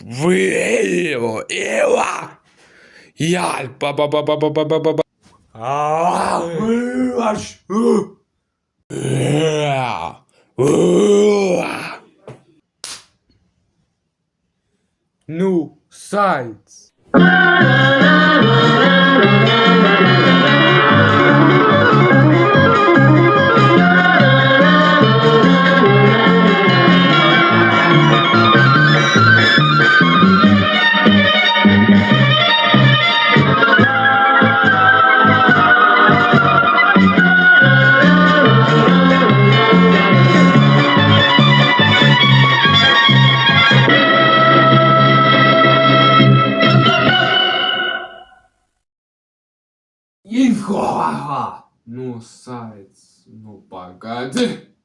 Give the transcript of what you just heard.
Виво, Іва! Яль, ба-ба-ба-ба-ба-ба-ба-ба. Ну, сайц. Инфо! Ну, сайц, ну, погоди.